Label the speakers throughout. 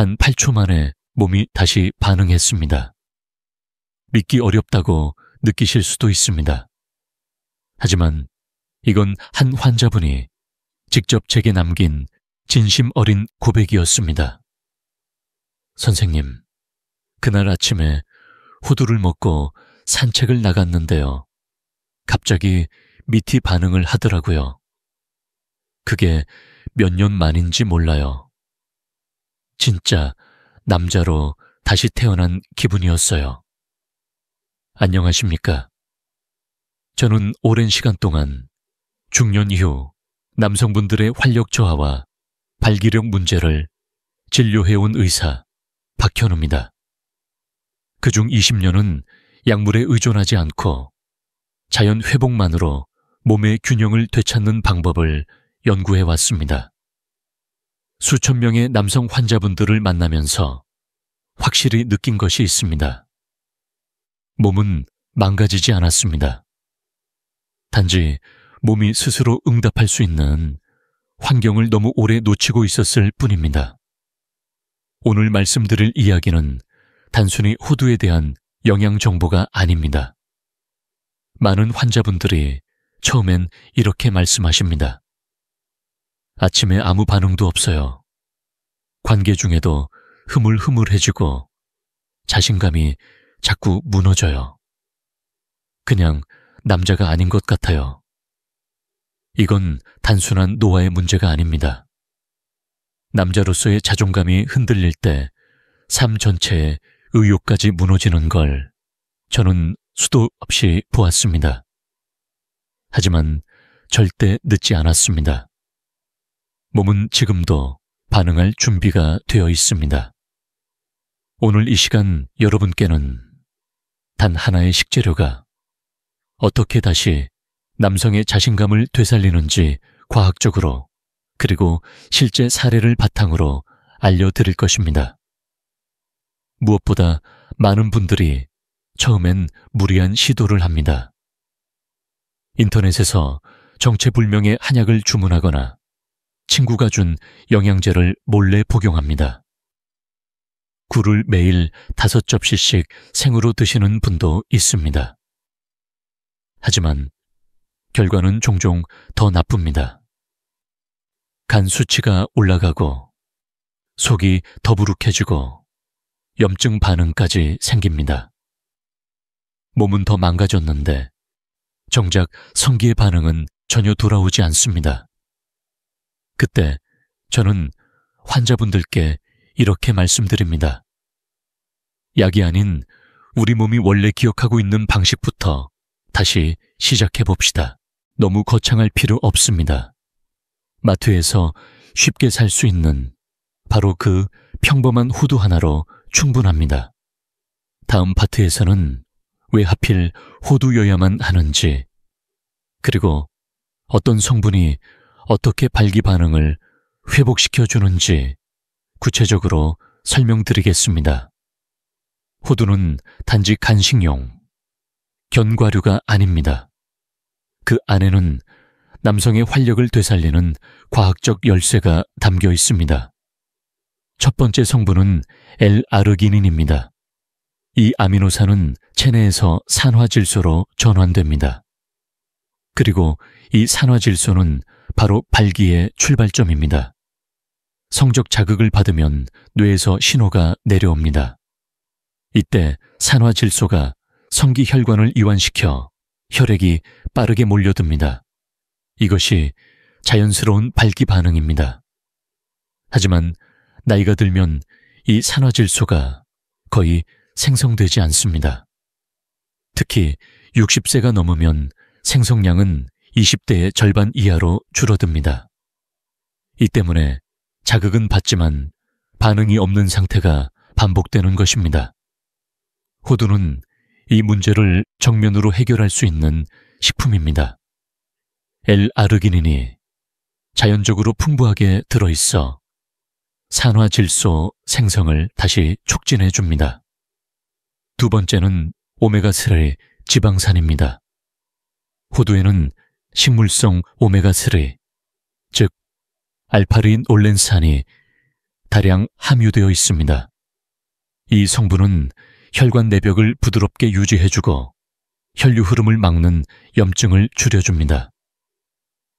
Speaker 1: 단 8초 만에 몸이 다시 반응했습니다. 믿기 어렵다고 느끼실 수도 있습니다. 하지만 이건 한 환자분이 직접 제게 남긴 진심 어린 고백이었습니다. 선생님, 그날 아침에 호두를 먹고 산책을 나갔는데요. 갑자기 미티 반응을 하더라고요. 그게 몇 년 만인지 몰라요. 진짜 남자로 다시 태어난 기분이었어요. 안녕하십니까? 저는 오랜 시간 동안 중년 이후 남성분들의 활력 저하와 발기력 문제를 진료해온 의사 박현우입니다. 그중 20년은 약물에 의존하지 않고 자연 회복만으로 몸의 균형을 되찾는 방법을 연구해왔습니다. 수천 명의 남성 환자분들을 만나면서 확실히 느낀 것이 있습니다. 몸은 망가지지 않았습니다. 단지 몸이 스스로 응답할 수 있는 환경을 너무 오래 놓치고 있었을 뿐입니다. 오늘 말씀드릴 이야기는 단순히 호두에 대한 영양 정보가 아닙니다. 많은 환자분들이 처음엔 이렇게 말씀하십니다. 아침에 아무 반응도 없어요. 관계 중에도 흐물흐물해지고 자신감이 자꾸 무너져요. 그냥 남자가 아닌 것 같아요. 이건 단순한 노화의 문제가 아닙니다. 남자로서의 자존감이 흔들릴 때 삶 전체의 의욕까지 무너지는 걸 저는 수도 없이 보았습니다. 하지만 절대 늦지 않았습니다. 몸은 지금도 반응할 준비가 되어 있습니다. 오늘 이 시간 여러분께는 단 하나의 식재료가 어떻게 다시 남성의 자신감을 되살리는지 과학적으로 그리고 실제 사례를 바탕으로 알려드릴 것입니다. 무엇보다 많은 분들이 처음엔 무리한 시도를 합니다. 인터넷에서 정체불명의 한약을 주문하거나 친구가 준 영양제를 몰래 복용합니다. 굴을 매일 5접시씩 생으로 드시는 분도 있습니다. 하지만 결과는 종종 더 나쁩니다. 간 수치가 올라가고 속이 더부룩해지고 염증 반응까지 생깁니다. 몸은 더 망가졌는데 정작 성기의 반응은 전혀 돌아오지 않습니다. 그때 저는 환자분들께 이렇게 말씀드립니다. 약이 아닌 우리 몸이 원래 기억하고 있는 방식부터 다시 시작해 봅시다. 너무 거창할 필요 없습니다. 마트에서 쉽게 살 수 있는 바로 그 평범한 호두 하나로 충분합니다. 다음 파트에서는 왜 하필 호두여야만 하는지, 그리고 어떤 성분이 어떻게 발기 반응을 회복시켜주는지 구체적으로 설명드리겠습니다. 호두는 단지 간식용, 견과류가 아닙니다. 그 안에는 남성의 활력을 되살리는 과학적 열쇠가 담겨 있습니다. 첫 번째 성분은 L-아르기닌입니다. 이 아미노산은 체내에서 산화질소로 전환됩니다. 그리고 이 산화질소는 바로 발기의 출발점입니다. 성적 자극을 받으면 뇌에서 신호가 내려옵니다. 이때 산화질소가 성기 혈관을 이완시켜 혈액이 빠르게 몰려듭니다. 이것이 자연스러운 발기 반응입니다. 하지만 나이가 들면 이 산화질소가 거의 생성되지 않습니다. 특히 60세가 넘으면 생성량은 20대의 절반 이하로 줄어듭니다. 이 때문에 자극은 받지만 반응이 없는 상태가 반복되는 것입니다. 호두는 이 문제를 정면으로 해결할 수 있는 식품입니다. L-아르기닌이 자연적으로 풍부하게 들어있어 산화질소 생성을 다시 촉진해 줍니다. 두 번째는 오메가3 지방산입니다. 호두에는 식물성 오메가3, 즉 알파린 올렌산이 다량 함유되어 있습니다. 이 성분은 혈관 내벽을 부드럽게 유지해주고 혈류 흐름을 막는 염증을 줄여줍니다.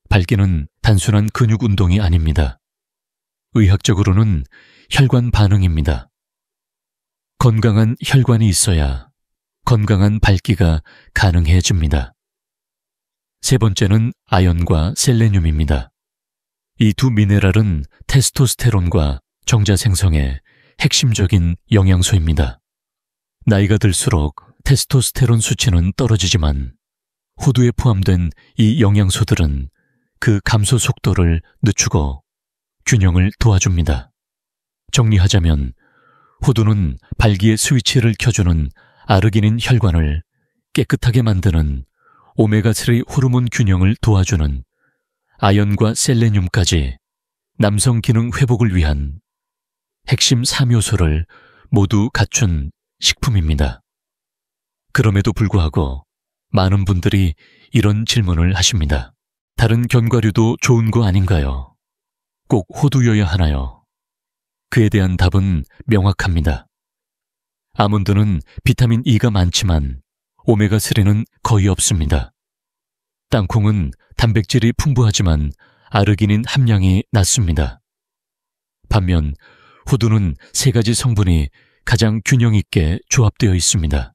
Speaker 1: 밟기는 단순한 근육 운동이 아닙니다. 의학적으로는 혈관 반응입니다. 건강한 혈관이 있어야 건강한 밟기가 가능해집니다. 세 번째는 아연과 셀레늄입니다. 이 두 미네랄은 테스토스테론과 정자 생성의 핵심적인 영양소입니다. 나이가 들수록 테스토스테론 수치는 떨어지지만 호두에 포함된 이 영양소들은 그 감소 속도를 늦추고 균형을 도와줍니다. 정리하자면 호두는 발기의 스위치를 켜주는 아르기닌 혈관을 깨끗하게 만드는 오메가3 호르몬 균형을 도와주는 아연과 셀레늄까지 남성 기능 회복을 위한 핵심 3요소를 모두 갖춘 식품입니다. 그럼에도 불구하고 많은 분들이 이런 질문을 하십니다. 다른 견과류도 좋은 거 아닌가요? 꼭 호두여야 하나요? 그에 대한 답은 명확합니다. 아몬드는 비타민 E가 많지만 오메가3는 거의 없습니다. 땅콩은 단백질이 풍부하지만 아르기닌 함량이 낮습니다. 반면 호두는 세 가지 성분이 가장 균형 있게 조합되어 있습니다.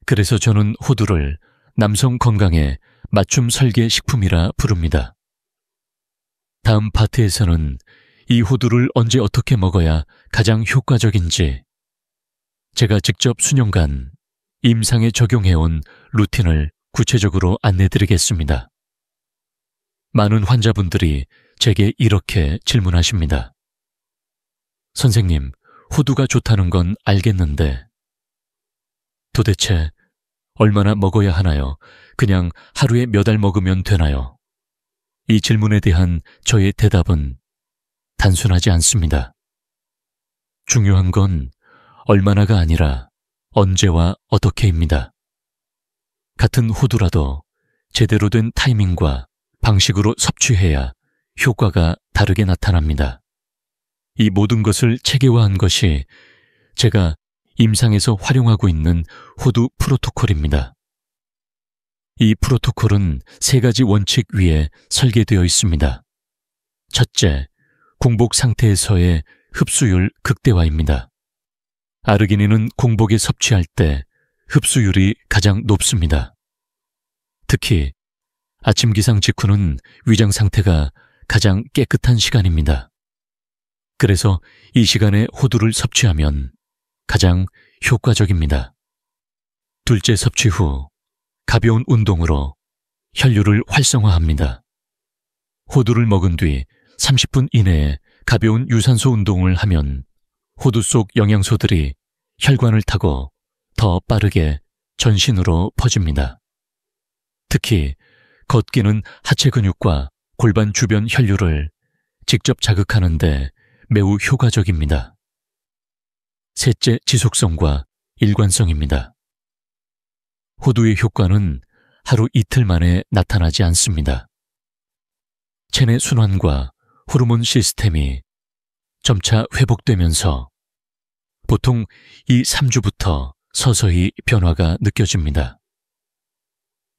Speaker 1: 그래서 저는 호두를 남성 건강에 맞춤 설계 식품이라 부릅니다. 다음 파트에서는 이 호두를 언제 어떻게 먹어야 가장 효과적인지 제가 직접 수년간 임상에 적용해온 루틴을 구체적으로 안내드리겠습니다. 많은 환자분들이 제게 이렇게 질문하십니다. 선생님, 호두가 좋다는 건 알겠는데 도대체 얼마나 먹어야 하나요? 그냥 하루에 몇 알 먹으면 되나요? 이 질문에 대한 저의 대답은 단순하지 않습니다. 중요한 건 얼마나가 아니라 언제와 어떻게입니다. 같은 호두라도 제대로 된 타이밍과 방식으로 섭취해야 효과가 다르게 나타납니다. 이 모든 것을 체계화한 것이 제가 임상에서 활용하고 있는 호두 프로토콜입니다. 이 프로토콜은 세 가지 원칙 위에 설계되어 있습니다. 첫째, 공복 상태에서의 흡수율 극대화입니다. 아르기닌은 공복에 섭취할 때 흡수율이 가장 높습니다. 특히 아침 기상 직후는 위장 상태가 가장 깨끗한 시간입니다. 그래서 이 시간에 호두를 섭취하면 가장 효과적입니다. 둘째, 섭취 후 가벼운 운동으로 혈류를 활성화합니다. 호두를 먹은 뒤 30분 이내에 가벼운 유산소 운동을 하면 호두 속 영양소들이 혈관을 타고 더 빠르게 전신으로 퍼집니다. 특히 걷기는 하체 근육과 골반 주변 혈류를 직접 자극하는 데 매우 효과적입니다. 셋째, 지속성과 일관성입니다. 호두의 효과는 하루 이틀 만에 나타나지 않습니다. 체내 순환과 호르몬 시스템이 점차 회복되면서 보통 2~3주부터 서서히 변화가 느껴집니다.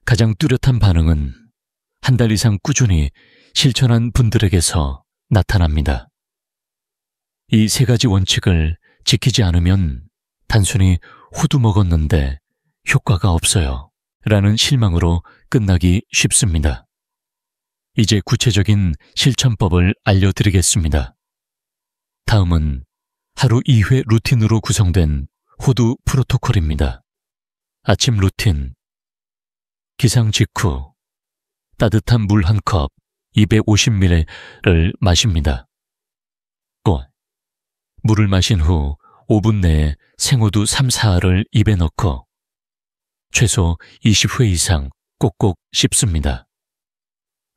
Speaker 1: 가장 뚜렷한 반응은 한 달 이상 꾸준히 실천한 분들에게서 나타납니다. 이 세 가지 원칙을 지키지 않으면 단순히 호두 먹었는데 효과가 없어요 라는 실망으로 끝나기 쉽습니다. 이제 구체적인 실천법을 알려드리겠습니다. 다음은 하루 2회 루틴으로 구성된 호두 프로토콜입니다. 아침 루틴. 기상 직후 따뜻한 물 한 컵 250ml를 마십니다. 꼭 물을 마신 후 5분 내에 생호두 3~4알을 입에 넣고 최소 20회 이상 꼭꼭 씹습니다.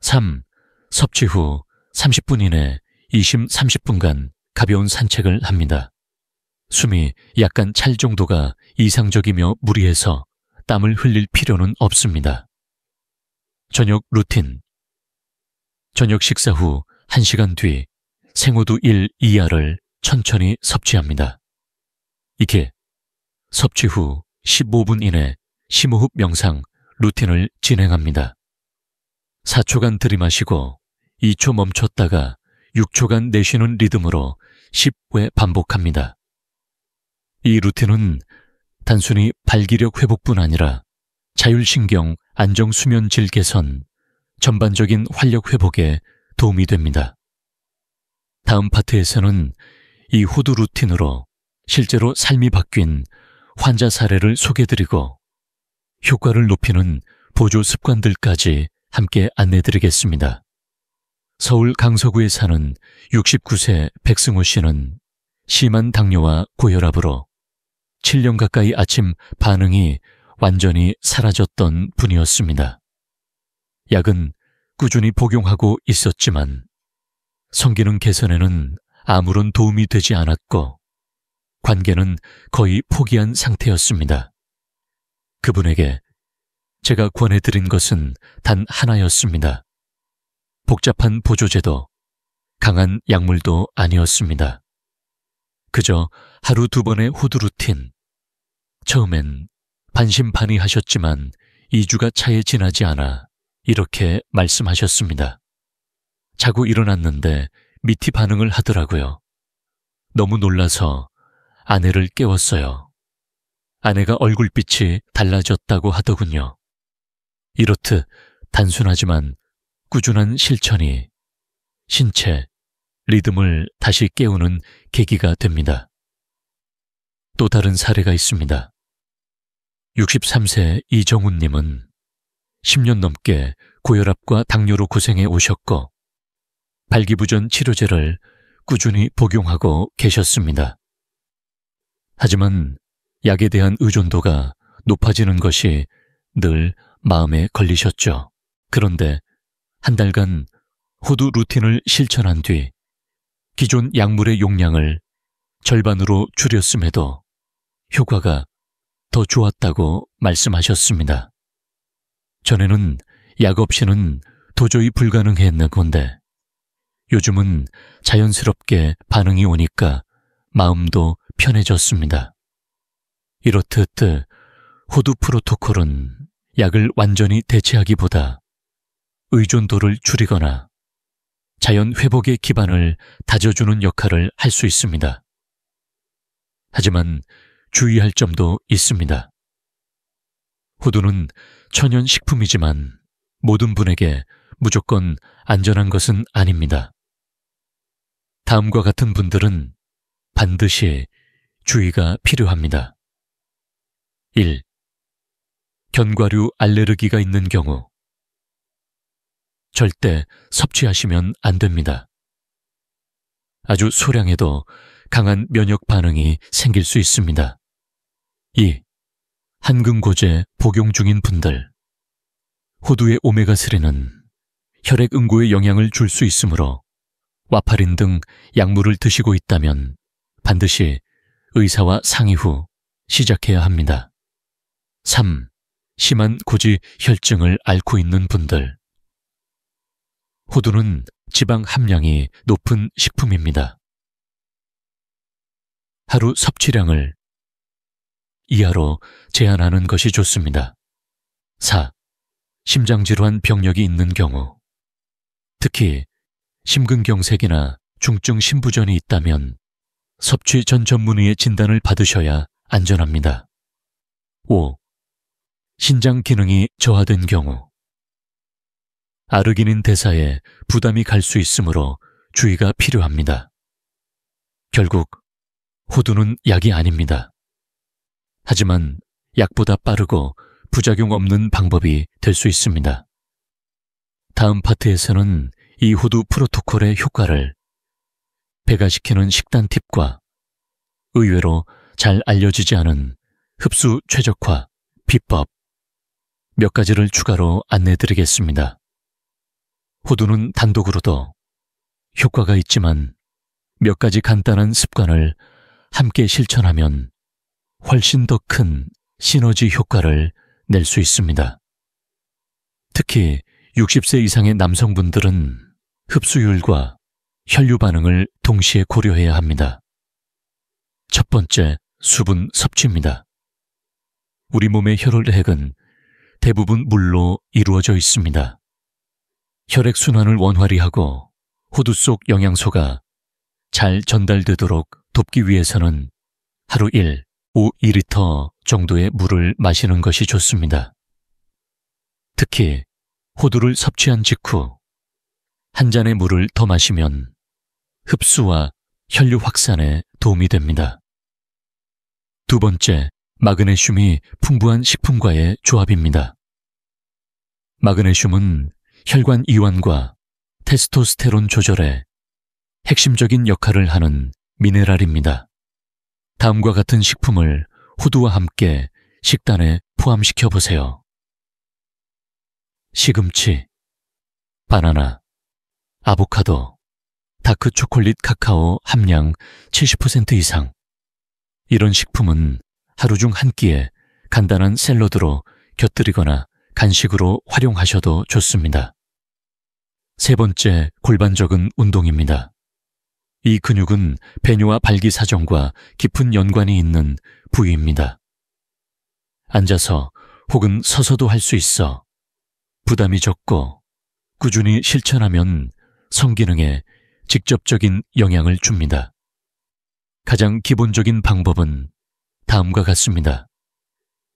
Speaker 1: 3. 섭취 후 30분 이내 20~30분간 가벼운 산책을 합니다. 숨이 약간 찰 정도가 이상적이며 무리해서 땀을 흘릴 필요는 없습니다. 저녁 루틴. 저녁 식사 후 1시간 뒤 생호두 1 이하를 천천히 섭취합니다. 이게 섭취 후 15분 이내 심호흡 명상 루틴을 진행합니다. 4초간 들이마시고 2초 멈췄다가 6초간 내쉬는 리듬으로 10회 반복합니다. 이 루틴은 단순히 발기력 회복뿐 아니라 자율신경 안정수면 질 개선, 전반적인 활력 회복에 도움이 됩니다. 다음 파트에서는 이 호두 루틴으로 실제로 삶이 바뀐 환자 사례를 소개드리고 효과를 높이는 보조 습관들까지 함께 안내드리겠습니다. 서울 강서구에 사는 69세 백승호 씨는 심한 당뇨와 고혈압으로 7년 가까이 아침 반응이 완전히 사라졌던 분이었습니다. 약은 꾸준히 복용하고 있었지만 성기능 개선에는 아무런 도움이 되지 않았고 관계는 거의 포기한 상태였습니다. 그분에게 제가 권해드린 것은 단 하나였습니다. 복잡한 보조제도, 강한 약물도 아니었습니다. 그저 하루 2번의 호두 루틴. 처음엔 반신반의하셨지만 2주가 차에 지나지 않아 이렇게 말씀하셨습니다. 자고 일어났는데 미티 반응을 하더라고요. 너무 놀라서 아내를 깨웠어요. 아내가 얼굴빛이 달라졌다고 하더군요. 이렇듯 단순하지만 꾸준한 실천이 신체, 리듬을 다시 깨우는 계기가 됩니다. 또 다른 사례가 있습니다. 63세 이정훈님은 10년 넘게 고혈압과 당뇨로 고생해 오셨고 발기부전 치료제를 꾸준히 복용하고 계셨습니다. 하지만 약에 대한 의존도가 높아지는 것이 늘 마음에 걸리셨죠. 그런데 한 달간 호두 루틴을 실천한 뒤 기존 약물의 용량을 절반으로 줄였음에도 효과가 더 좋았다고 말씀하셨습니다. 전에는 약 없이는 도저히 불가능했는데 요즘은 자연스럽게 반응이 오니까 마음도 편해졌습니다. 이렇듯 호두 프로토콜은 약을 완전히 대체하기보다 의존도를 줄이거나 자연 회복의 기반을 다져주는 역할을 할 수 있습니다. 하지만 주의할 점도 있습니다. 호두는 천연 식품이지만 모든 분에게 무조건 안전한 것은 아닙니다. 다음과 같은 분들은 반드시 주의가 필요합니다. 1. 견과류 알레르기가 있는 경우 절대 섭취하시면 안 됩니다. 아주 소량에도 강한 면역 반응이 생길 수 있습니다. 2. 한금고제 복용 중인 분들. 호두의 오메가3는 혈액 응고에 영향을 줄 수 있으므로 와파린 등 약물을 드시고 있다면 반드시 의사와 상의 후 시작해야 합니다. 3. 심한 고지 혈증을 앓고 있는 분들. 호두는 지방 함량이 높은 식품입니다. 하루 섭취량을 이하로 제한하는 것이 좋습니다. 4. 심장질환 병력이 있는 경우, 특히 심근경색이나 중증 심부전이 있다면 섭취 전 전문의의 진단을 받으셔야 안전합니다. 5. 신장 기능이 저하된 경우, 아르기닌 대사에 부담이 갈 수 있으므로 주의가 필요합니다. 결국 호두는 약이 아닙니다. 하지만 약보다 빠르고 부작용 없는 방법이 될 수 있습니다. 다음 파트에서는 이 호두 프로토콜의 효과를 배가시키는 식단 팁과 의외로 잘 알려지지 않은 흡수 최적화 비법 몇 가지를 추가로 안내드리겠습니다. 호두는 단독으로도 효과가 있지만 몇 가지 간단한 습관을 함께 실천하면 훨씬 더 큰 시너지 효과를 낼 수 있습니다. 특히 60세 이상의 남성분들은 흡수율과 혈류 반응을 동시에 고려해야 합니다. 첫 번째, 수분 섭취입니다. 우리 몸의 혈액은 대부분 물로 이루어져 있습니다. 혈액순환을 원활히 하고 호두 속 영양소가 잘 전달되도록 돕기 위해서는 하루 5-2리터 정도의 물을 마시는 것이 좋습니다. 특히 호두를 섭취한 직후 한 잔의 물을 더 마시면 흡수와 혈류 확산에 도움이 됩니다. 두 번째, 마그네슘이 풍부한 식품과의 조합입니다. 마그네슘은 혈관 이완과 테스토스테론 조절에 핵심적인 역할을 하는 미네랄입니다. 다음과 같은 식품을 호두와 함께 식단에 포함시켜 보세요. 시금치, 바나나, 아보카도, 다크 초콜릿 카카오 함량 70% 이상. 이런 식품은 하루 중 한 끼에 간단한 샐러드로 곁들이거나 간식으로 활용하셔도 좋습니다. 세 번째, 골반적인 운동입니다. 이 근육은 배뇨와 발기사정과 깊은 연관이 있는 부위입니다. 앉아서 혹은 서서도 할 수 있어 부담이 적고 꾸준히 실천하면 성기능에 직접적인 영향을 줍니다. 가장 기본적인 방법은 다음과 같습니다.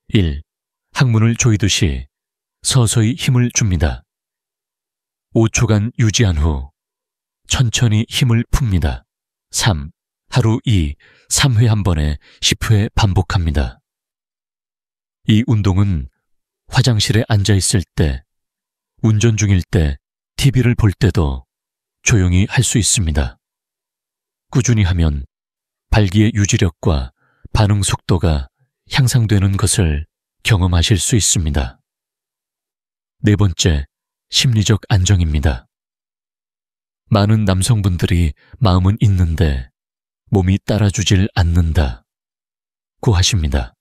Speaker 1: 1. 항문을 조이듯이 서서히 힘을 줍니다. 5초간 유지한 후 천천히 힘을 풉니다. 3. 하루 3회 한 번에 10회 반복합니다. 이 운동은 화장실에 앉아 있을 때, 운전 중일 때, TV를 볼 때도 조용히 할 수 있습니다. 꾸준히 하면 발기의 유지력과 반응 속도가 향상되는 것을 경험하실 수 있습니다. 네 번째, 심리적 안정입니다. 많은 남성분들이 마음은 있는데 몸이 따라주질 않는다고 하십니다.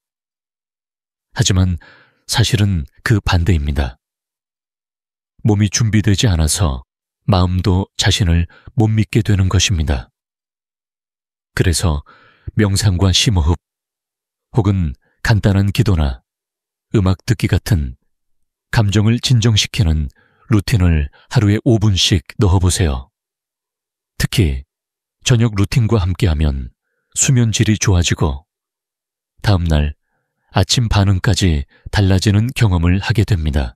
Speaker 1: 하지만 사실은 그 반대입니다. 몸이 준비되지 않아서 마음도 자신을 못 믿게 되는 것입니다. 그래서 명상과 심호흡 혹은 간단한 기도나 음악 듣기 같은 감정을 진정시키는 루틴을 하루에 5분씩 넣어보세요. 특히 저녁 루틴과 함께하면 수면 질이 좋아지고 다음날 아침 반응까지 달라지는 경험을 하게 됩니다.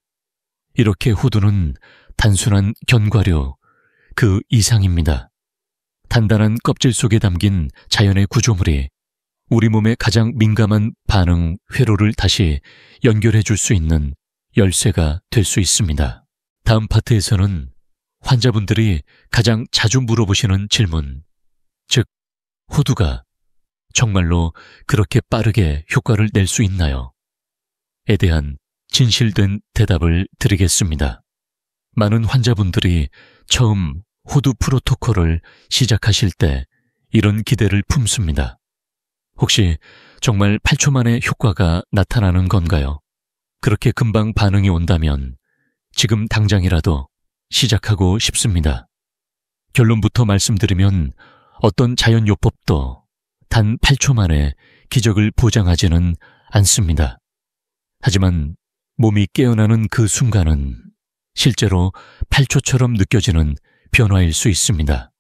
Speaker 1: 이렇게 호두는 단순한 견과류 그 이상입니다. 단단한 껍질 속에 담긴 자연의 구조물이 우리 몸의 가장 민감한 반응 회로를 다시 연결해 줄 수 있는 열쇠가 될 수 있습니다. 다음 파트에서는 환자분들이 가장 자주 물어보시는 질문, 즉 호두가 정말로 그렇게 빠르게 효과를 낼 수 있나요? 에 대한 진실된 대답을 드리겠습니다. 많은 환자분들이 처음 호두 프로토콜을 시작하실 때 이런 기대를 품습니다. 혹시 정말 8초 만에 효과가 나타나는 건가요? 그렇게 금방 반응이 온다면 지금 당장이라도 시작하고 싶습니다. 결론부터 말씀드리면 어떤 자연요법도 단 8초 만에 기적을 보장하지는 않습니다. 하지만 몸이 깨어나는 그 순간은 실제로 8초처럼 느껴지는 변화일 수 있습니다.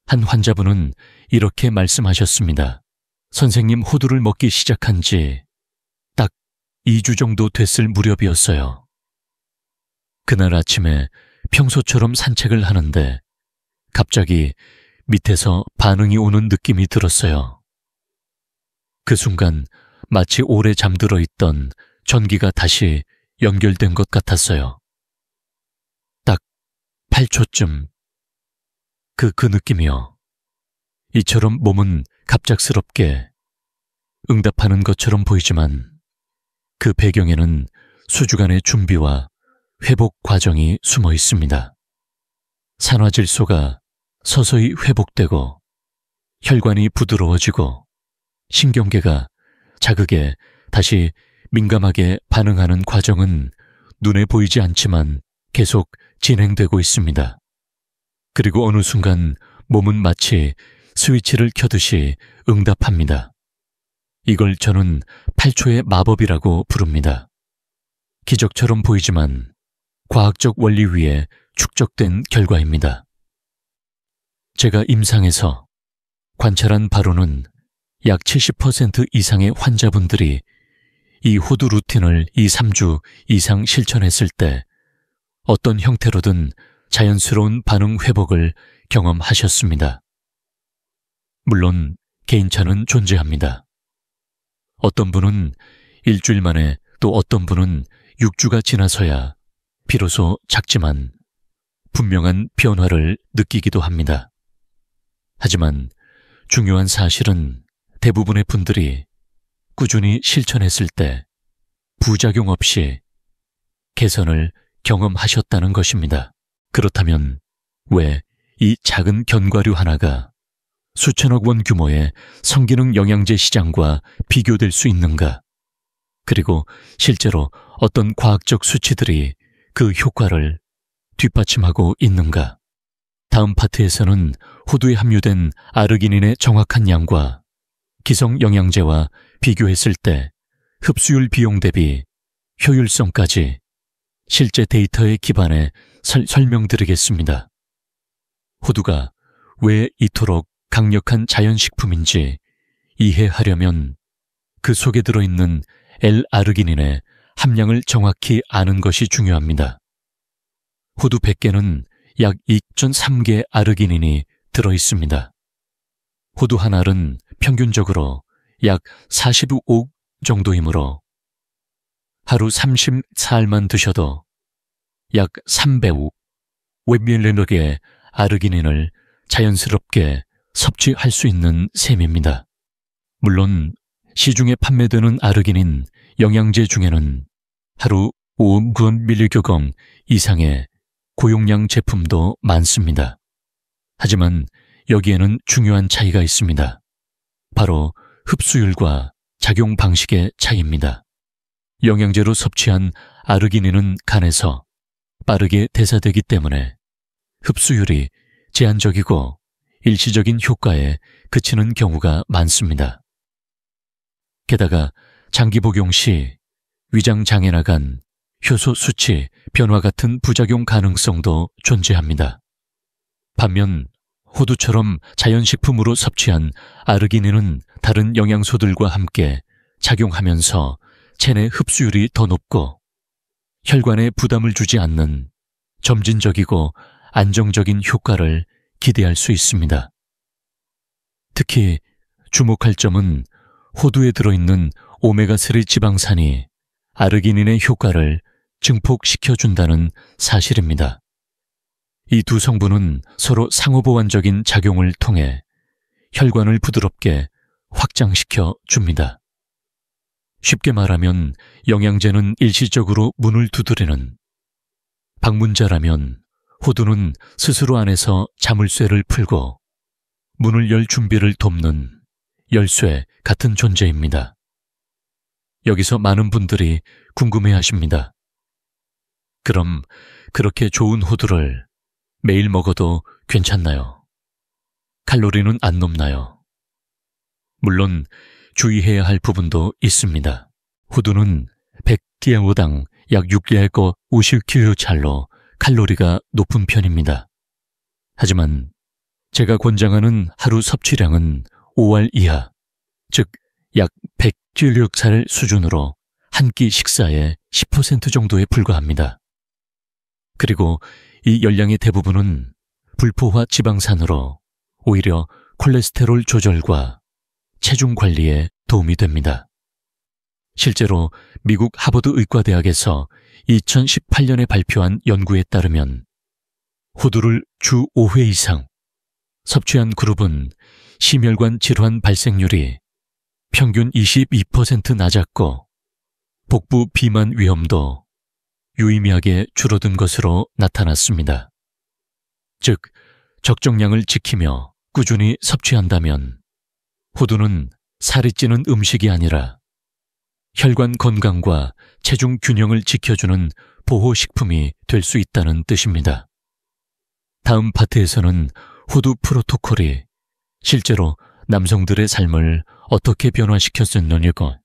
Speaker 1: 한 환자분은 이렇게 말씀하셨습니다. 선생님, 호두를 먹기 시작한 지 딱 2주 정도 됐을 무렵이었어요. 그날 아침에 평소처럼 산책을 하는데 갑자기 밑에서 반응이 오는 느낌이 들었어요. 그 순간 마치 오래 잠들어 있던 전기가 다시 연결된 것 같았어요. 딱 8초쯤 그 느낌이요. 이처럼 몸은 갑작스럽게 응답하는 것처럼 보이지만 그 배경에는 수주간의 준비와 회복 과정이 숨어 있습니다. 산화질소가 서서히 회복되고 혈관이 부드러워지고 신경계가 자극에 다시 민감하게 반응하는 과정은 눈에 보이지 않지만 계속 진행되고 있습니다. 그리고 어느 순간 몸은 마치 스위치를 켜듯이 응답합니다. 이걸 저는 8초의 마법이라고 부릅니다. 기적처럼 보이지만 과학적 원리 위에 축적된 결과입니다. 제가 임상에서 관찰한 바로는 약 70% 이상의 환자분들이 이 호두 루틴을 2, 3주 이상 실천했을 때 어떤 형태로든 자연스러운 반응 회복을 경험하셨습니다. 물론 개인차는 존재합니다. 어떤 분은 일주일 만에, 또 어떤 분은 6주가 지나서야 비로소 작지만 분명한 변화를 느끼기도 합니다. 하지만 중요한 사실은 대부분의 분들이 꾸준히 실천했을 때 부작용 없이 개선을 경험하셨다는 것입니다. 그렇다면 왜 이 작은 견과류 하나가 수천억 원 규모의 성기능 영양제 시장과 비교될 수 있는가? 그리고 실제로 어떤 과학적 수치들이 그 효과를 뒷받침하고 있는가? 다음 파트에서는 호두에 함유된 아르기닌의 정확한 양과 기성 영양제와 비교했을 때 흡수율 비용 대비 효율성까지 실제 데이터에 기반해 설명드리겠습니다. 호두가 왜 이토록 강력한 자연식품인지 이해하려면 그 속에 들어있는 L-아르기닌의 함량을 정확히 아는 것이 중요합니다. 호두 100개는 약 2.3개 아르기닌이 들어있습니다. 호두 한 알은 평균적으로 약 45옥 정도이므로 하루 34알만 드셔도 약 300옥 웹밀리너의 아르기닌을 자연스럽게 섭취할 수 있는 셈입니다. 물론 시중에 판매되는 아르기닌 영양제 중에는 하루 5mg 이상의 고용량 제품도 많습니다. 하지만 여기에는 중요한 차이가 있습니다. 바로 흡수율과 작용 방식의 차이입니다. 영양제로 섭취한 아르기닌은 간에서 빠르게 대사되기 때문에 흡수율이 제한적이고 일시적인 효과에 그치는 경우가 많습니다. 게다가 장기 복용 시 위장 장애나 간, 효소 수치 변화 같은 부작용 가능성도 존재합니다. 반면 호두처럼 자연식품으로 섭취한 아르기닌은 다른 영양소들과 함께 작용하면서 체내 흡수율이 더 높고 혈관에 부담을 주지 않는 점진적이고 안정적인 효과를 기대할 수 있습니다. 특히 주목할 점은 호두에 들어있는 오메가3 지방산이 아르기닌의 효과를 증폭시켜준다는 사실입니다. 이 두 성분은 서로 상호보완적인 작용을 통해 혈관을 부드럽게 확장시켜 줍니다. 쉽게 말하면 영양제는 일시적으로 문을 두드리는, 방문자라면 호두는 스스로 안에서 자물쇠를 풀고 문을 열 준비를 돕는 열쇠 같은 존재입니다. 여기서 많은 분들이 궁금해하십니다. 그럼 그렇게 좋은 호두를 매일 먹어도 괜찮나요? 칼로리는 안 높나요? 물론 주의해야 할 부분도 있습니다. 호두는 100g당 약 6례거 50kcal로 칼로리가 높은 편입니다. 하지만 제가 권장하는 하루 섭취량은 5알 이하, 즉 약 100kcal 수준으로 한 끼 식사의 10% 정도에 불과합니다. 그리고 이 열량의 대부분은 불포화 지방산으로 오히려 콜레스테롤 조절과 체중 관리에 도움이 됩니다. 실제로 미국 하버드 의과대학에서 2018년에 발표한 연구에 따르면 호두를 주 5회 이상 섭취한 그룹은 심혈관 질환 발생률이 평균 22% 낮았고 복부 비만 위험도 유의미하게 줄어든 것으로 나타났습니다. 즉, 적정량을 지키며 꾸준히 섭취한다면 호두는 살이 찌는 음식이 아니라 혈관 건강과 체중 균형을 지켜주는 보호식품이 될 수 있다는 뜻입니다. 다음 파트에서는 호두 프로토콜이 실제로 남성들의 삶을 어떻게 변화시켰었느냐고,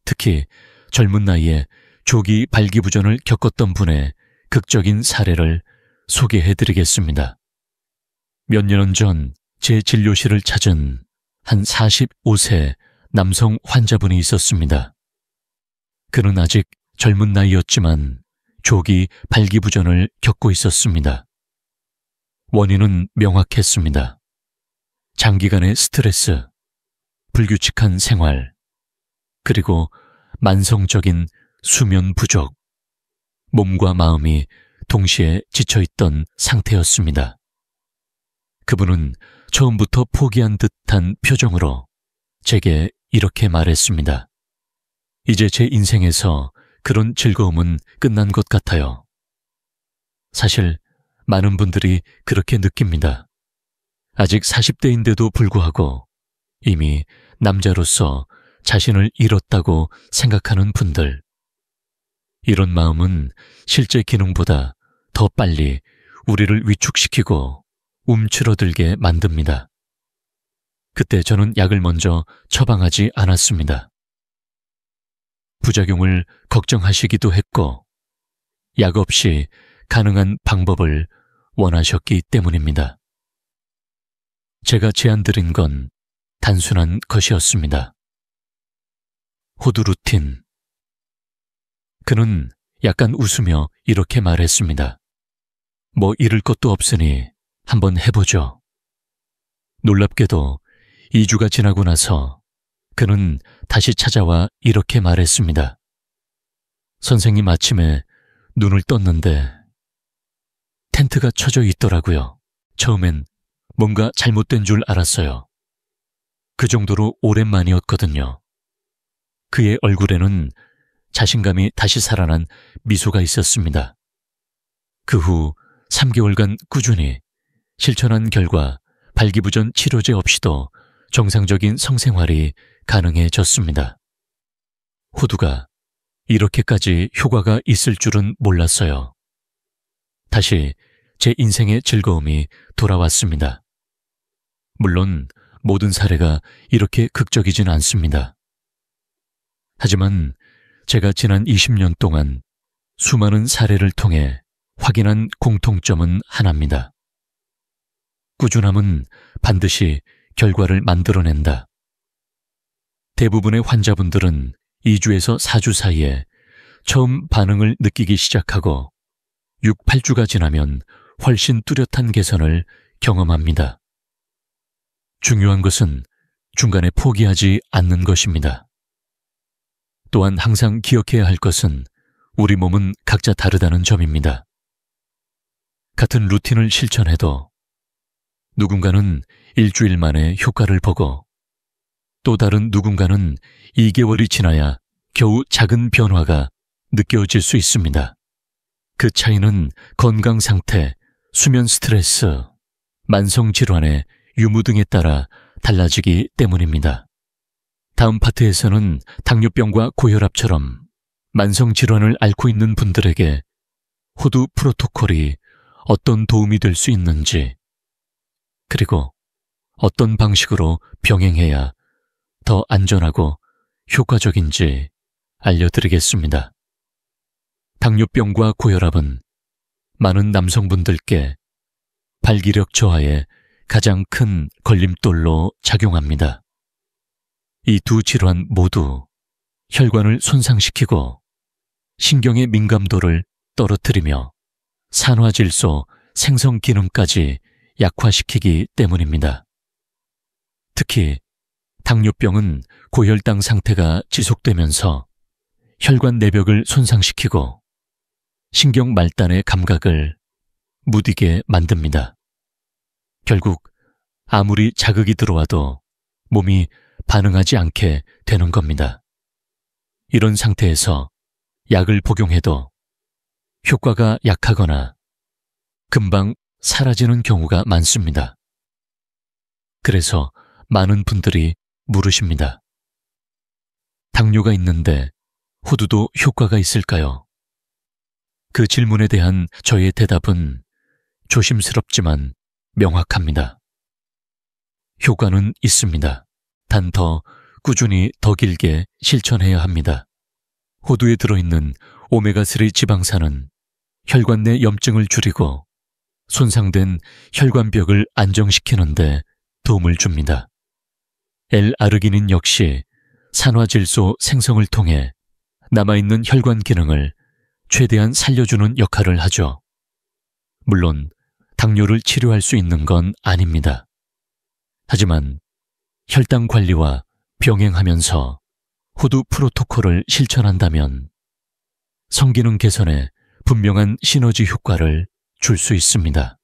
Speaker 1: 특히 젊은 나이에 조기 발기부전을 겪었던 분의 극적인 사례를 소개해드리겠습니다. 몇 년 전 제 진료실을 찾은 한 45세 남성 환자분이 있었습니다. 그는 아직 젊은 나이였지만 조기 발기부전을 겪고 있었습니다. 원인은 명확했습니다. 장기간의 스트레스, 불규칙한 생활, 그리고 만성적인 수면 부족, 몸과 마음이 동시에 지쳐있던 상태였습니다. 그분은 처음부터 포기한 듯한 표정으로 제게 이렇게 말했습니다. 이제 제 인생에서 그런 즐거움은 끝난 것 같아요. 사실 많은 분들이 그렇게 느낍니다. 아직 40대인데도 불구하고 이미 남자로서 자신을 잃었다고 생각하는 분들. 이런 마음은 실제 기능보다 더 빨리 우리를 위축시키고 움츠러들게 만듭니다. 그때 저는 약을 먼저 처방하지 않았습니다. 부작용을 걱정하시기도 했고, 약 없이 가능한 방법을 원하셨기 때문입니다. 제가 제안드린 건 단순한 것이었습니다. 호두 루틴. 그는 약간 웃으며 이렇게 말했습니다. 뭐 잃을 것도 없으니 한번 해보죠. 놀랍게도 2주가 지나고 나서 그는 다시 찾아와 이렇게 말했습니다. 선생님, 아침에 눈을 떴는데 텐트가 쳐져 있더라고요. 처음엔 뭔가 잘못된 줄 알았어요. 그 정도로 오랜만이었거든요. 그의 얼굴에는 자신감이 다시 살아난 미소가 있었습니다. 그 후 3개월간 꾸준히 실천한 결과 발기부전 치료제 없이도 정상적인 성생활이 가능해졌습니다. 호두가 이렇게까지 효과가 있을 줄은 몰랐어요. 다시 제 인생의 즐거움이 돌아왔습니다. 물론 모든 사례가 이렇게 극적이진 않습니다. 하지만 제가 지난 20년 동안 수많은 사례를 통해 확인한 공통점은 하나입니다. 꾸준함은 반드시 결과를 만들어낸다. 대부분의 환자분들은 2주에서 4주 사이에 처음 반응을 느끼기 시작하고 6, 8주가 지나면 훨씬 뚜렷한 개선을 경험합니다. 중요한 것은 중간에 포기하지 않는 것입니다. 또한 항상 기억해야 할 것은 우리 몸은 각자 다르다는 점입니다. 같은 루틴을 실천해도 누군가는 일주일 만에 효과를 보고 또 다른 누군가는 2개월이 지나야 겨우 작은 변화가 느껴질 수 있습니다. 그 차이는 건강 상태, 수면 스트레스, 만성 질환의 유무 등에 따라 달라지기 때문입니다. 다음 파트에서는 당뇨병과 고혈압처럼 만성 질환을 앓고 있는 분들에게 호두 프로토콜이 어떤 도움이 될 수 있는지, 그리고 어떤 방식으로 병행해야 더 안전하고 효과적인지 알려드리겠습니다. 당뇨병과 고혈압은 많은 남성분들께 발기력 저하에 가장 큰 걸림돌로 작용합니다. 이 두 질환 모두 혈관을 손상시키고 신경의 민감도를 떨어뜨리며 산화질소 생성 기능까지 약화시키기 때문입니다. 특히 당뇨병은 고혈당 상태가 지속되면서 혈관 내벽을 손상시키고 신경 말단의 감각을 무디게 만듭니다. 결국 아무리 자극이 들어와도 몸이 반응하지 않게 되는 겁니다. 이런 상태에서 약을 복용해도 효과가 약하거나 금방 사라지는 경우가 많습니다. 그래서 많은 분들이 물으십니다. 당뇨가 있는데 호두도 효과가 있을까요? 그 질문에 대한 저의 대답은 조심스럽지만 명확합니다. 효과는 있습니다. 단 꾸준히 더 길게 실천해야 합니다. 호두에 들어있는 오메가3 지방산은 혈관 내 염증을 줄이고 손상된 혈관벽을 안정시키는 데 도움을 줍니다. L-아르기닌 역시 산화질소 생성을 통해 남아있는 혈관 기능을 최대한 살려주는 역할을 하죠. 물론 당뇨를 치료할 수 있는 건 아닙니다. 하지만 혈당 관리와 병행하면서 호두 프로토콜을 실천한다면 성기능 개선에 분명한 시너지 효과를 줄 수 있습니다.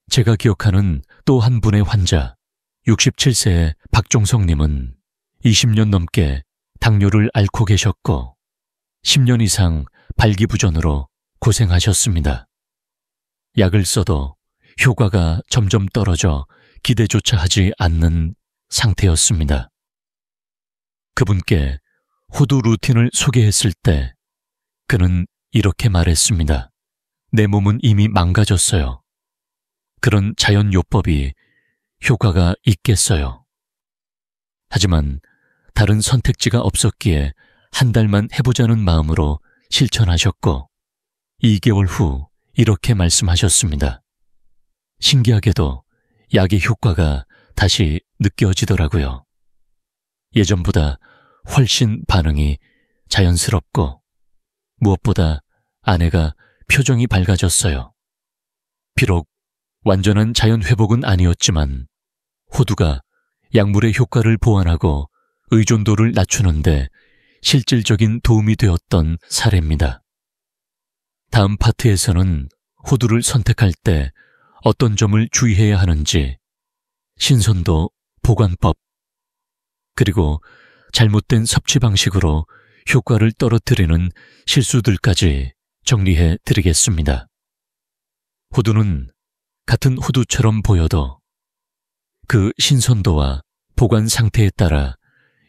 Speaker 1: 제가 기억하는 또 한 분의 환자, 67세의 박종성님은 20년 넘게 당뇨를 앓고 계셨고 10년 이상 발기부전으로 고생하셨습니다. 약을 써도 효과가 점점 떨어져 기대조차 하지 않는 상태였습니다. 그분께 호두 루틴을 소개했을 때 그는 이렇게 말했습니다. 내 몸은 이미 망가졌어요. 그런 자연요법이 효과가 있겠어요. 하지만 다른 선택지가 없었기에 한 달만 해보자는 마음으로 실천하셨고 2개월 후 이렇게 말씀하셨습니다. 신기하게도 약의 효과가 다시 느껴지더라고요. 예전보다 훨씬 반응이 자연스럽고 무엇보다 아내가 표정이 밝아졌어요. 비록 완전한 자연 회복은 아니었지만 호두가 약물의 효과를 보완하고 의존도를 낮추는데 실질적인 도움이 되었던 사례입니다. 다음 파트에서는 호두를 선택할 때 어떤 점을 주의해야 하는지, 신선도, 보관법, 그리고 잘못된 섭취 방식으로 효과를 떨어뜨리는 실수들까지 정리해 드리겠습니다. 호두는 같은 호두처럼 보여도 그 신선도와 보관 상태에 따라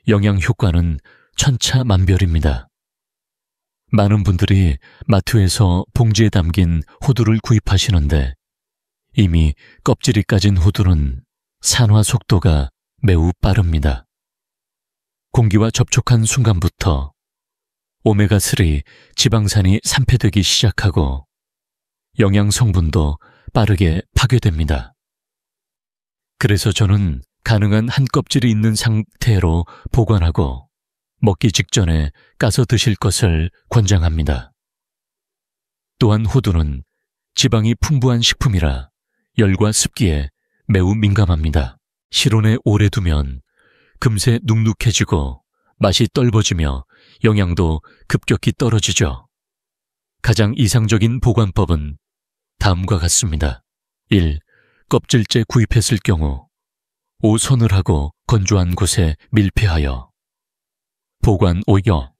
Speaker 1: 영양 효과는 천차만별입니다. 많은 분들이 마트에서 봉지에 담긴 호두를 구입하시는데 이미 껍질이 까진 호두는 산화 속도가 매우 빠릅니다. 공기와 접촉한 순간부터 오메가3 지방산이 산패되기 시작하고 영양 성분도 빠르게 파괴됩니다. 그래서 저는 가능한 한 껍질이 있는 상태로 보관하고 먹기 직전에 까서 드실 것을 권장합니다. 또한 호두는 지방이 풍부한 식품이라 열과 습기에 매우 민감합니다. 실온에 오래 두면 금세 눅눅해지고 맛이 떫어지며 영양도 급격히 떨어지죠. 가장 이상적인 보관법은 다음과 같습니다. 1. 껍질째 구입했을 경우 오서늘하고 건조한 곳에 밀폐하여 보관 오여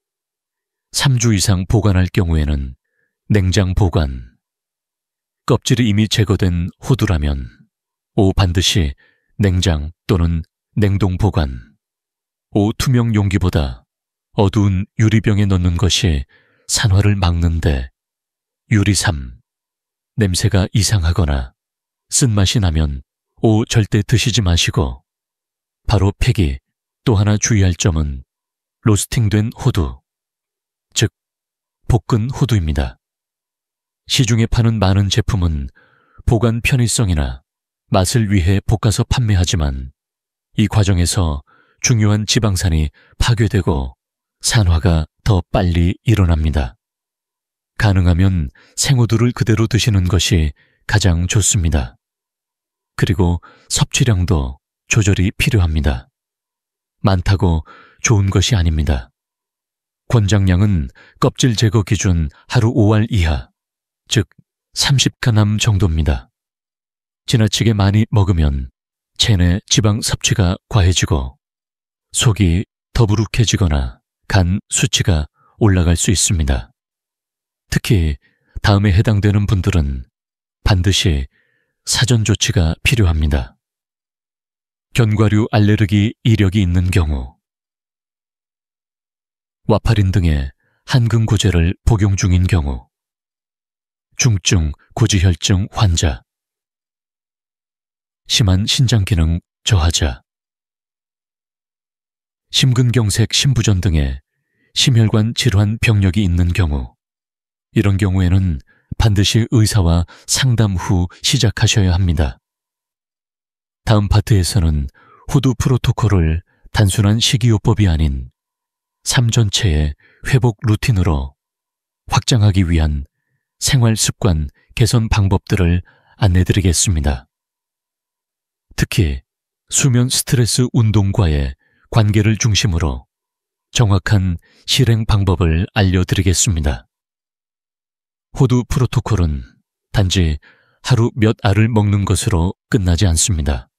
Speaker 1: 3주 이상 보관할 경우에는 냉장 보관. 껍질이 이미 제거된 호두라면 반드시 냉장 또는 냉동 보관. 투명 용기보다 어두운 유리병에 넣는 것이 산화를 막는데 유리 3. 냄새가 이상하거나 쓴맛이 나면 절대 드시지 마시고 바로 폐기. 또 하나 주의할 점은 로스팅된 호두, 즉 볶은 호두입니다. 시중에 파는 많은 제품은 보관 편의성이나 맛을 위해 볶아서 판매하지만 이 과정에서 중요한 지방산이 파괴되고 산화가 더 빨리 일어납니다. 가능하면 생호두를 그대로 드시는 것이 가장 좋습니다. 그리고 섭취량도 조절이 필요합니다. 많다고 좋은 것이 아닙니다. 권장량은 껍질 제거 기준 하루 5알 이하, 즉 30g 정도입니다. 지나치게 많이 먹으면 체내 지방 섭취가 과해지고 속이 더부룩해지거나 간 수치가 올라갈 수 있습니다. 특히 다음에 해당되는 분들은 반드시 사전 조치가 필요합니다. 견과류 알레르기 이력이 있는 경우, 와파린 등의 한근고제를 복용 중인 경우, 중증 고지혈증 환자, 심한 신장 기능 저하자, 심근경색, 심부전 등의 심혈관 질환 병력이 있는 경우, 이런 경우에는 반드시 의사와 상담 후 시작하셔야 합니다. 다음 파트에서는 후두 프로토콜을 단순한 식이요법이 아닌 삶 전체의 회복 루틴으로 확장하기 위한 생활 습관 개선 방법들을 안내드리겠습니다. 특히 수면 스트레스 운동과의 관계를 중심으로 정확한 실행 방법을 알려드리겠습니다. 후두 프로토콜은 단지 하루 몇 알을 먹는 것으로 끝나지 않습니다.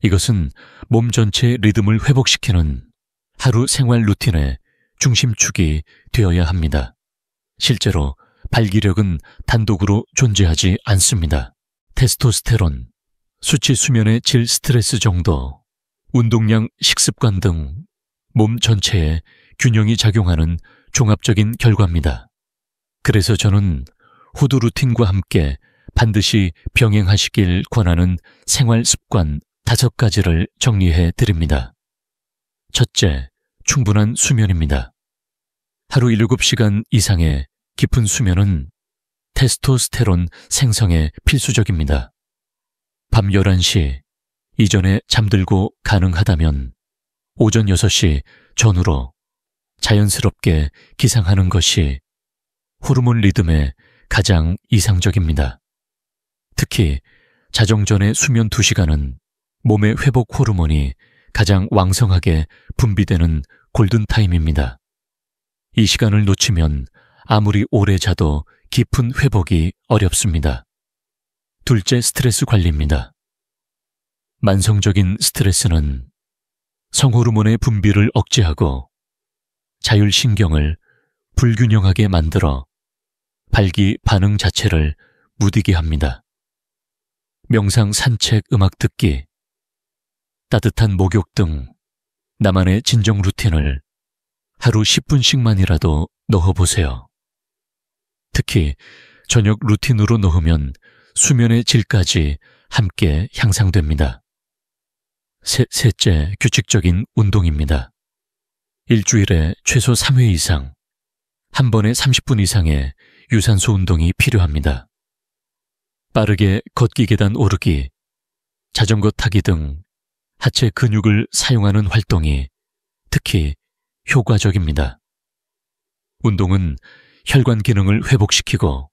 Speaker 1: 이것은 몸 전체의 리듬을 회복시키는 하루 생활 루틴의 중심축이 되어야 합니다. 실제로 발기력은 단독으로 존재하지 않습니다. 테스토스테론, 수치 수면의 질 스트레스 정도, 운동량, 식습관 등 몸 전체에 균형이 작용하는 종합적인 결과입니다. 그래서 저는 후두 루틴과 함께 반드시 병행하시길 권하는 생활 습관 5가지를 정리해 드립니다. 첫째, 충분한 수면입니다. 하루 7시간 이상의 깊은 수면은 테스토스테론 생성에 필수적입니다. 밤 11시 이전에 잠들고 가능하다면 오전 6시 전후로 자연스럽게 기상하는 것이 호르몬 리듬에 가장 이상적입니다. 특히 자정 전의 수면 2시간은 몸의 회복 호르몬이 가장 왕성하게 분비되는 골든타임입니다. 이 시간을 놓치면 아무리 오래 자도 깊은 회복이 어렵습니다. 둘째, 스트레스 관리입니다. 만성적인 스트레스는 성호르몬의 분비를 억제하고 자율신경을 불균형하게 만들어 발기 반응 자체를 무디게 합니다. 명상, 산책, 음악 듣기, 따뜻한 목욕 등 나만의 진정 루틴을 하루 10분씩만이라도 넣어보세요. 특히 저녁 루틴으로 넣으면 수면의 질까지 함께 향상됩니다. 셋째, 규칙적인 운동입니다. 일주일에 최소 3회 이상, 한 번에 30분 이상의 유산소 운동이 필요합니다. 빠르게 걷기, 계단 오르기, 자전거 타기 등 하체 근육을 사용하는 활동이 특히 효과적입니다. 운동은 혈관 기능을 회복시키고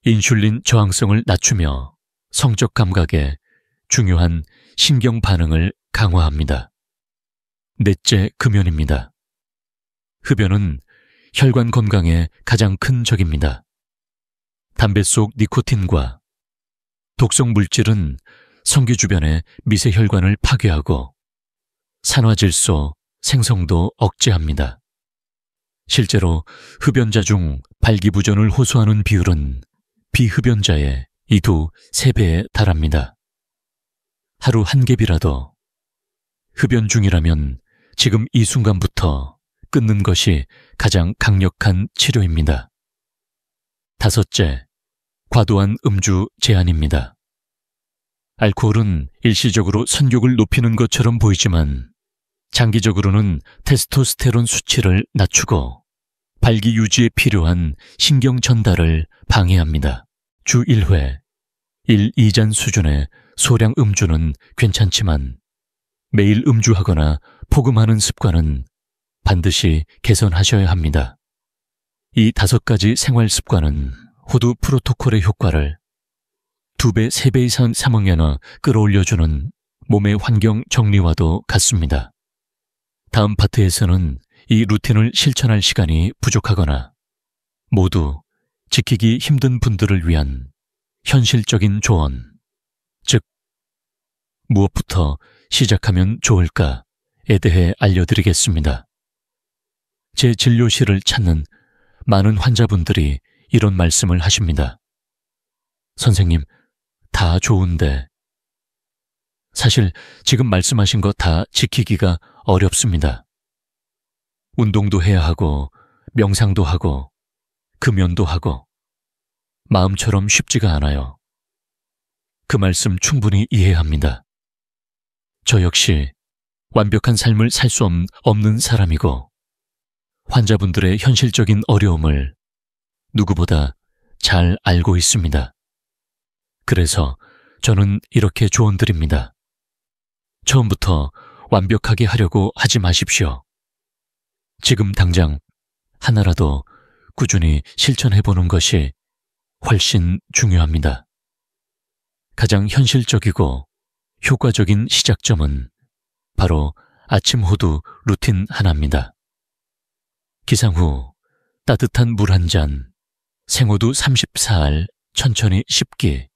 Speaker 1: 인슐린 저항성을 낮추며 성적 감각에 중요한 신경 반응을 강화합니다. 넷째, 금연입니다. 흡연은 혈관 건강에 가장 큰 적입니다. 담배 속 니코틴과 독성 물질은 성기 주변의 미세 혈관을 파괴하고 산화질소 생성도 억제합니다. 실제로 흡연자 중 발기부전을 호소하는 비율은 비흡연자의 2도 3배에 달합니다. 하루 한 갭이라도 흡연 중이라면 지금 이 순간부터 끊는 것이 가장 강력한 치료입니다. 다섯째, 과도한 음주 제한입니다. 알코올은 일시적으로 선욕을 높이는 것처럼 보이지만 장기적으로는 테스토스테론 수치를 낮추고 발기 유지에 필요한 신경 전달을 방해합니다. 주 1회, 1, 2잔 수준의 소량 음주는 괜찮지만 매일 음주하거나 폭음하는 습관은 반드시 개선하셔야 합니다. 이 5가지 생활 습관은 후두 프로토콜의 효과를 2배, 3배 이상 3억연화 끌어올려주는 몸의 환경 정리와도 같습니다. 다음 파트에서는 이 루틴을 실천할 시간이 부족하거나 모두 지키기 힘든 분들을 위한 현실적인 조언, 즉 무엇부터 시작하면 좋을까에 대해 알려드리겠습니다. 제 진료실을 찾는 많은 환자분들이 이런 말씀을 하십니다. 선생님, 다 좋은데. 사실 지금 말씀하신 거 다 지키기가 어렵습니다. 운동도 해야 하고 명상도 하고 금연도 하고 마음처럼 쉽지가 않아요. 그 말씀 충분히 이해합니다. 저 역시 완벽한 삶을 살 수 없는 사람이고 환자분들의 현실적인 어려움을 누구보다 잘 알고 있습니다. 그래서 저는 이렇게 조언드립니다. 처음부터 완벽하게 하려고 하지 마십시오. 지금 당장 하나라도 꾸준히 실천해보는 것이 훨씬 중요합니다. 가장 현실적이고 효과적인 시작점은 바로 아침 호두 루틴 하나입니다. 기상 후 따뜻한 물 한 잔, 생호두 34알 천천히 씹기,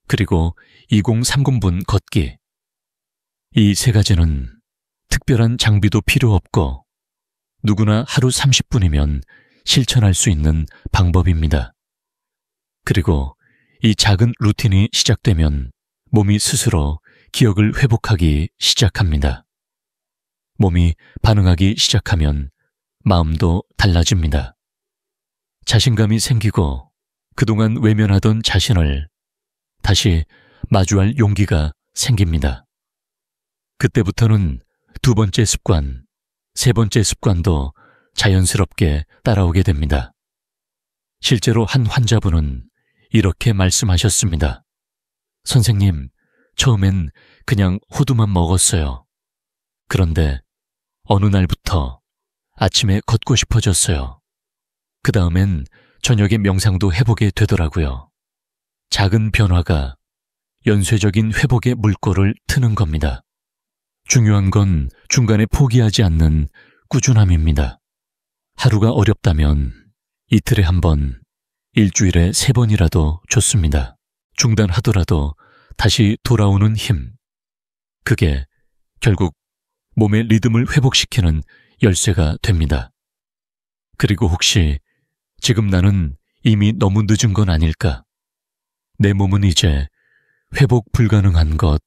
Speaker 1: 그리고 20-30분 걷기. 이 세 가지는 특별한 장비도 필요 없고 누구나 하루 30분이면 실천할 수 있는 방법입니다. 그리고 이 작은 루틴이 시작되면 몸이 스스로 기억을 회복하기 시작합니다. 몸이 반응하기 시작하면 마음도 달라집니다. 자신감이 생기고 그동안 외면하던 자신을 다시 마주할 용기가 생깁니다. 그때부터는 두 번째 습관, 세 번째 습관도 자연스럽게 따라오게 됩니다. 실제로 한 환자분은 이렇게 말씀하셨습니다. 선생님, 처음엔 그냥 호두만 먹었어요. 그런데 어느 날부터 아침에 걷고 싶어졌어요. 그 다음엔 저녁에 명상도 해보게 되더라고요. 작은 변화가 연쇄적인 회복의 물꼬를 트는 겁니다. 중요한 건 중간에 포기하지 않는 꾸준함입니다. 하루가 어렵다면 이틀에 한 번, 일주일에 3번이라도 좋습니다. 중단하더라도 다시 돌아오는 힘. 그게 결국 몸의 리듬을 회복시키는 열쇠가 됩니다. 그리고 혹시 지금 나는 이미 너무 늦은 건 아닐까? 내 몸은 이제 회복 불가능한 것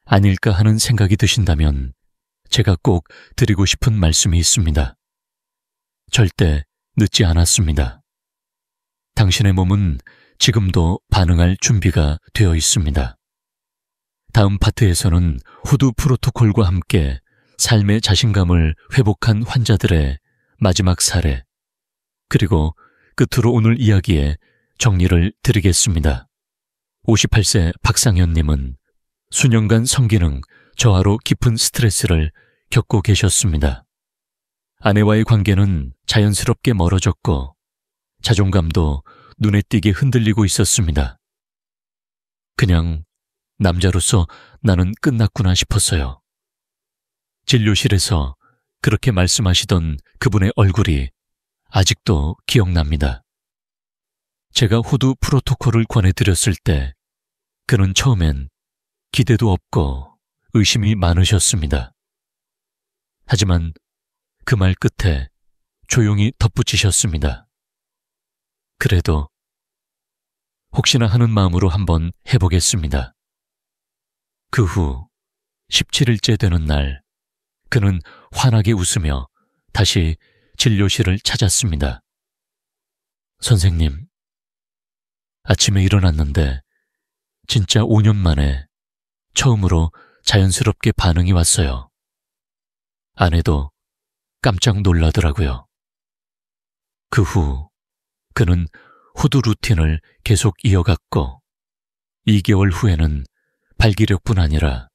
Speaker 1: 아닐까 하는 생각이 드신다면 제가 꼭 드리고 싶은 말씀이 있습니다. 절대 늦지 않았습니다. 당신의 몸은 지금도 반응할 준비가 되어 있습니다. 다음 파트에서는 호두 프로토콜과 함께 삶의 자신감을 회복한 환자들의 마지막 사례, 그리고 끝으로 오늘 이야기에 정리를 드리겠습니다. 58세 박상현님은 수년간 성기능 저하로 깊은 스트레스를 겪고 계셨습니다. 아내와의 관계는 자연스럽게 멀어졌고 자존감도 눈에 띄게 흔들리고 있었습니다. 그냥 남자로서 나는 끝났구나 싶었어요. 진료실에서 그렇게 말씀하시던 그분의 얼굴이 아직도 기억납니다. 제가 호두 프로토콜을 권해드렸을 때 그는 처음엔 기대도 없고 의심이 많으셨습니다. 하지만 그 말 끝에 조용히 덧붙이셨습니다. 그래도 혹시나 하는 마음으로 한번 해보겠습니다. 그 후 17일째 되는 날 그는 환하게 웃으며 다시 진료실을 찾았습니다. 선생님, 아침에 일어났는데 진짜 5년 만에 처음으로 자연스럽게 반응이 왔어요. 아내도 깜짝 놀라더라고요. 그 후 그는 호두 루틴을 계속 이어갔고 2개월 후에는 발기력뿐 아니라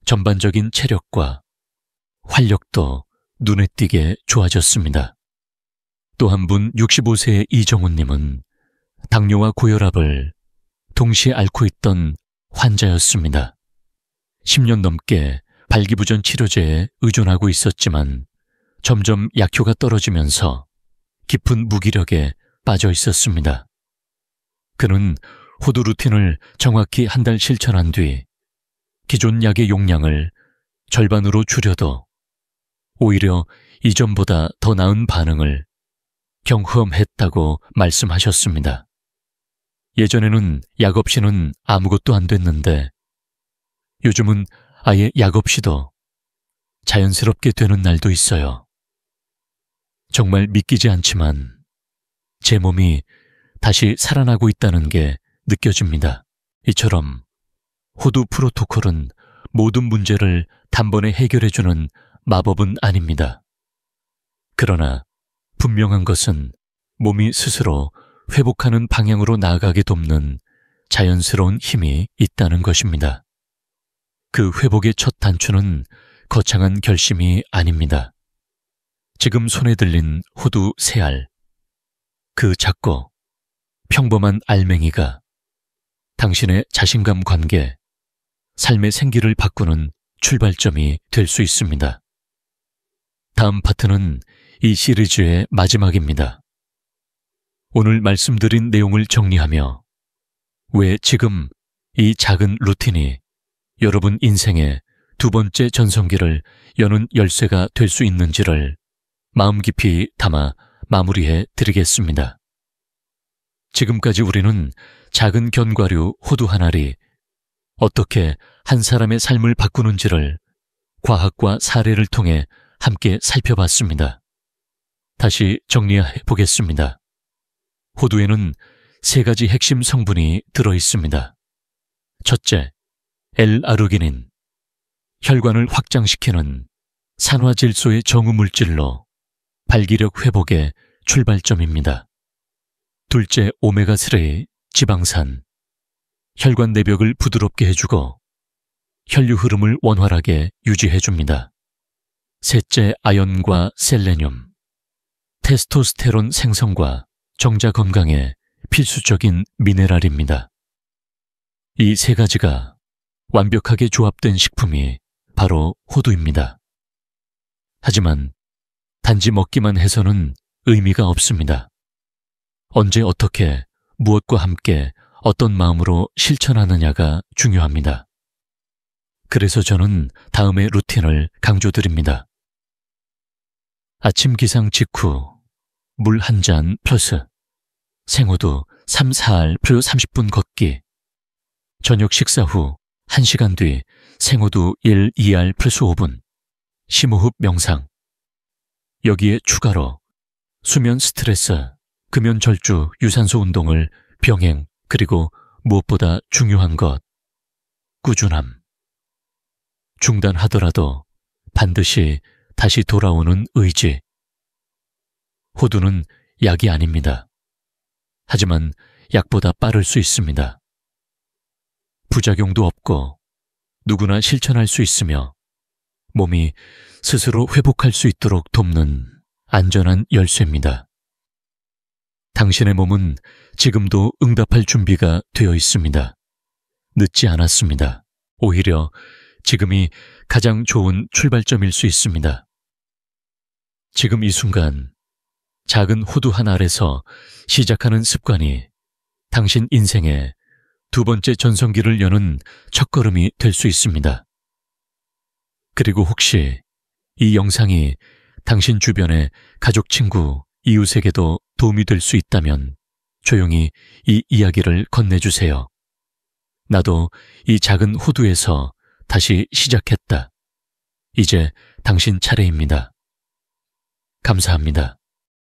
Speaker 1: 전반적인 체력과 활력도 눈에 띄게 좋아졌습니다. 또 한 분 65세의 이정훈님은 당뇨와 고혈압을 동시에 앓고 있던 환자였습니다. 10년 넘게 발기부전 치료제에 의존하고 있었지만 점점 약효가 떨어지면서 깊은 무기력에 빠져 있었습니다. 그는 호두 루틴을 정확히 한 달 실천한 뒤 기존 약의 용량을 절반으로 줄여도 오히려 이전보다 더 나은 반응을 경험했다고 말씀하셨습니다. 예전에는 약 없이는 아무것도 안 됐는데 요즘은 아예 약 없이도 자연스럽게 되는 날도 있어요. 정말 믿기지 않지만 제 몸이 다시 살아나고 있다는 게 느껴집니다. 이처럼 호두 프로토콜은 모든 문제를 단번에 해결해주는 마법은 아닙니다. 그러나 분명한 것은 몸이 스스로 회복하는 방향으로 나아가게 돕는 자연스러운 힘이 있다는 것입니다. 그 회복의 첫 단추는 거창한 결심이 아닙니다. 지금 손에 들린 호두 3알, 그 작고 평범한 알맹이가 당신의 자신감 관계, 삶의 생기를 바꾸는 출발점이 될 수 있습니다. 다음 파트는 이 시리즈의 마지막입니다. 오늘 말씀드린 내용을 정리하며 왜 지금 이 작은 루틴이 여러분 인생의 2번째 전성기를 여는 열쇠가 될 수 있는지를 마음 깊이 담아 마무리해 드리겠습니다. 지금까지 우리는 작은 견과류 호두 한 알이 어떻게 한 사람의 삶을 바꾸는지를 과학과 사례를 통해 함께 살펴봤습니다. 다시 정리해 보겠습니다. 호두에는 3가지 핵심 성분이 들어있습니다. 첫째, L-아르기닌, 혈관을 확장시키는 산화질소의 정유물질로 발기력 회복의 출발점입니다. 둘째, 오메가3, 지방산, 혈관 내벽을 부드럽게 해주고 혈류 흐름을 원활하게 유지해줍니다. 셋째, 아연과 셀레늄, 테스토스테론 생성과 정자 건강에 필수적인 미네랄입니다. 이 3가지가 완벽하게 조합된 식품이 바로 호두입니다. 하지만 단지 먹기만 해서는 의미가 없습니다. 언제 어떻게 무엇과 함께 어떤 마음으로 실천하느냐가 중요합니다. 그래서 저는 다음의 루틴을 강조드립니다. 아침 기상 직후 물 1잔 플러스 생호두 3, 4알 플러스 30분 걷기, 저녁 식사 후 1시간 뒤 생호두 1, 2알 플러스 5분, 심호흡 명상, 여기에 추가로 수면 스트레스, 금연 절주, 유산소 운동을 병행, 그리고 무엇보다 중요한 것, 꾸준함. 중단하더라도 반드시 다시 돌아오는 의지. 호두는 약이 아닙니다. 하지만 약보다 빠를 수 있습니다. 부작용도 없고 누구나 실천할 수 있으며 몸이 스스로 회복할 수 있도록 돕는 안전한 열쇠입니다. 당신의 몸은 지금도 응답할 준비가 되어 있습니다. 늦지 않았습니다. 오히려 지금이 가장 좋은 출발점일 수 있습니다. 지금 이 순간 작은 호두 한 알에서 시작하는 습관이 당신 인생의 2번째 전성기를 여는 첫걸음이 될 수 있습니다. 그리고 혹시 이 영상이 당신 주변의 가족, 친구, 이웃에게도 도움이 될 수 있다면 조용히 이 이야기를 건네주세요. 나도 이 작은 호두에서 다시 시작했다. 이제 당신 차례입니다. 감사합니다.